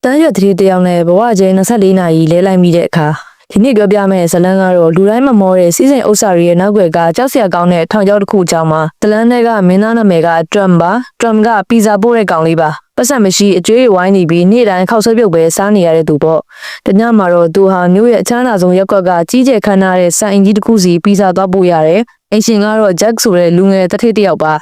တန်းရွက်သတိတယောက်နဲ့ဘဝကျဲ24နာရီလဲလိုက်မိတဲ့အခါဒီနေ့ပြောပြမယ့်ဇလန်းကတော့လူတိုင်းမမောတဲ့စီးစိမ်ဥစ္စာတွေရဲ့နောက်ွယ်ကကြောက်စရာကောင်းတဲ့ထောင်ချောက်တစ်ခုအကြောင်းမှာဇလန်းတွေကမင်းသားနာမည်ကထရမ်ပါထရမ်ကပီဇာပို့တဲ့ကောင်လေးပါပတ်စံမရှိအကျွေးဝိုင်းနေပြီးနေ့တိုင်းခောက်ဆွဲပြုတ်ပဲစားနေရတဲ့သူပေါ့တညမှာတော့သူဟာမျိုးရဲ့အချမ်းသာဆုံးရက်ကွက်ကကြီးကျယ်ခမ်းနားတဲ့စိုင်ကြီးတစ်ခုစီပီဇာသွားပို့ရတယ်အင်ရှင်ကတော့ဂျက်ဆိုတဲ့လူငယ်တထိတ်တယောက်ပါ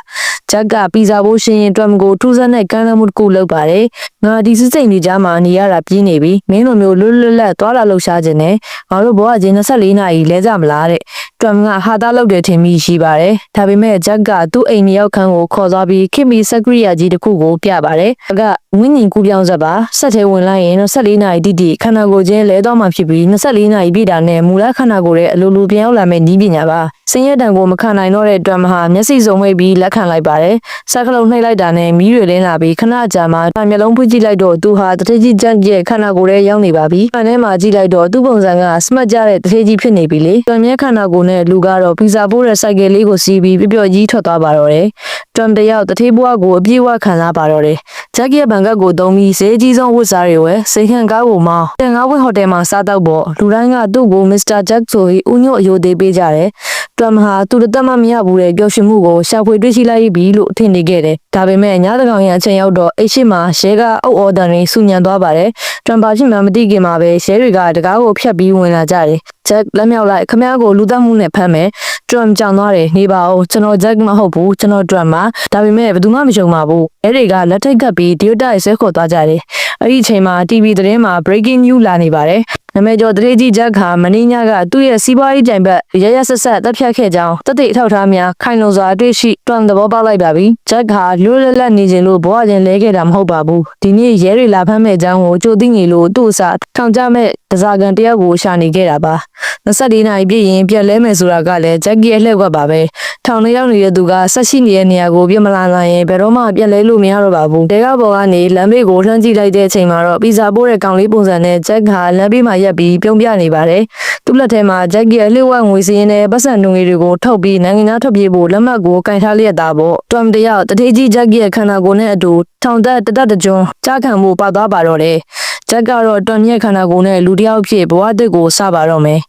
ဂျက်ကပီဇာဖို့ရှင်ရင်ထရမ်ကိုထူးဆန်းတဲ့ကမ်းလှမ်းမှုတစ်ခုလုပ်ပါတယ်ငါဒီစစ်စိမ်တွေကြားမှာနေရတာပြင်းနေပြီမင်းတို့မျိုးလွတ်လွတ်လပ်သွားလာလှုပ်ရှားခြင်းနဲ့ငါတို့ဘဝချင်း24နာရီလဲကြမလားတဲ့ထရမ်ကဟာသားလုပ်တယ်ထင်မိရှိပါတယ်ဒါပေမဲ့ဂျက်ကသူ့အိမ်မြောက်ခန်းကိုခေါ်သွားပြီးခင်မီစက်ကရိယာကြီးတစ်ခုကိုပြပါတယ်ကဝင်းညင်ကူပြောင်းဆက်ပါဆက်ထဲဝင်လိုက်ရင်24နာရီတိတိခန္ဓာကိုယ်ချင်းလဲသွားမှဖြစ်ပြီး24နာရီပြည့်တာနဲ့မူလခန္ဓာကိုယ်ရဲ့အလိုလိုပြန်ရောက်လာမယ့်နည်းပညာပါစင်ရတံကိုမခံနိုင်တော့တဲ့အတွက်မဟာမျက်စိစုံမိတ်ပြီးလက်ခံလိုက်ပါတယ်စက်ကလုံးနှိပ်လိုက်တာနဲ့မီးတွေလင်းလာပြီးခဏကြာမှမျက်လုံးဖွင့်ကြည့်လိုက်တော့သူဟာတထေးကြီးကြက်ရဲ့ခန္ဓာကိုယ်ထဲရောက်နေပါပြီ။အထဲမှာကြည့်လိုက်တော့သူ့ပုံစံကစမတ်ကြတဲ့တထေးကြီးဖြစ်နေပြီလေ။တွမ်မြဲခန္ဓာကိုယ်နဲ့လူကတော့ပီဇာပိုးတဲ့စိုက်ကယ်လေးကိုစီးပြီးပျော့ကြီးထွက်သွားပါတော့တယ်။တွမ်တယောက်တထေးဘွားကိုအပြည့်အဝခံစားပါတော့တယ်။ဂျက်ရဲ့ဘန်ကတ်ကိုသုံးပြီးဈေးကြီးဆုံးဝတ်စားတွေဝယ်စိတ်ခံကားကိုမောင်းတင်ကားဝင်းဟိုတယ်မှာစားတော့ပေါ့လူတိုင်းကသူ့ကိုမစ္စတာဂျက်ဆိုပြီးဦးညွတ်အယိုသေးပေးကြတယ်။တွမ်ဟာသူတသက်မှမရဘူးတဲ့ပျော်ရွှင်မှုကိုရှာဖွေတွေ့ရှိလိုက်ပြီလို့ထင်နေခဲ့တယ်။ဒါပေမဲ့ညသကောင်ရအချိန်ရောက်တော့အိတ်ရှိမှာရဲကအုပ်အော်တန်တွေစုညံသွားပါတယ်။ထရမ်ပါဖြစ်မှမသိခင်မှာပဲရဲတွေကတကားကိုဖျက်ပြီးဝင်လာကြတယ်။ဂျက်လက်မြောက်လိုက်ခမည်းကိုလူသက်မှုနဲ့ဖမ်းမယ်။ထရမ်ကြောင်သွားတယ်နေပါဦးကျွန်တော်ဂျက်မဟုတ်ဘူးကျွန်တော်ထရမ်ပါဒါပေမဲ့ဘယ်သူမှမယုံပါဘူး။ရဲတွေကလက်ထိတ်ကပ်ပြီးဒီယိုတာရဲ့ဆွဲခေါ်သွားကြတယ်။အဲ့ဒီအချိန်မှာ TV သတင်းမှာ breaking news လာနေပါတယ်။နမဲကျော်တရေကြီးဂျက်ခါမင်းညကသူ့ရဲ့စီးပွားရေးကြိုင်ဘက်ရရဆက်ဆက်တက်ဖြတ်ခဲ့ကြောင်းတသိအထောက်ထားများခိုင်လုံစွာအတွေ့ရှိတွန်သဘောပေါက်လိုက်ပါပြီဂျက်ခါလွတ်လပ်လပ်နေခြင်းလို့ဘဝချင်းလဲခဲ့တာမဟုတ်ပါဘူးဒီနေ့ရဲတွေလာဖမ်းမဲ့အကြောင်းကိုကြိုသိနေလို့သူ့အစားထောင်ကြမဲ့တစားကန်တယောက်ကိုရှာနေခဲ့တာပါ24နာရီပြည့်ရင်ပြက်လဲမယ်ဆိုတာကလည်းဂျက်ရဲ့လှည့်ကွက်ပါပဲထောင်ထဲရောက်နေတဲ့သူကဆက်ရှိနေတဲ့နေရာကိုပြမလာနိုင်ရင်ဘယ်တော့မှပြက်လဲလို့မရတော့ပါဘူးတဲကဘော်ကနေလမ်းဘေးကိုလှမ်းကြည့်လိုက်တဲ့အချိန်မှာတော့ပီဇာပိုးတဲ့ကောင်လေးပုံစံနဲ့ဂျက်ကလမ်းဘေးမှာရက်ပြီးပြုံးပြနေပါတယ်သူ့လက်ထဲမှာဂျက်ရဲ့လှည့်ဝက်ငွေစင်းနဲ့ပတ်စံနှုံငွေတွေကိုထုတ်ပြီးနိုင်ငံသားထွက်ပြေးဖို့လက်မှတ်ကိုကင်ထားလျက်သားပေါ့တွမ်တယောက်တထေးကြီးဂျက်ရဲ့ခန္ဓာကိုယ်နဲ့အတူထောင်သက်တကြွကြားခံမှုပေါက်သွားပါတော့တယ်ဂျက်ကတော့တွမ်ရဲ့ခန္ဓာကိုယ်နဲ့လူတစ်ယောက်ဖြစ်ဘဝအသစ်ကိုစပါတော့မယ်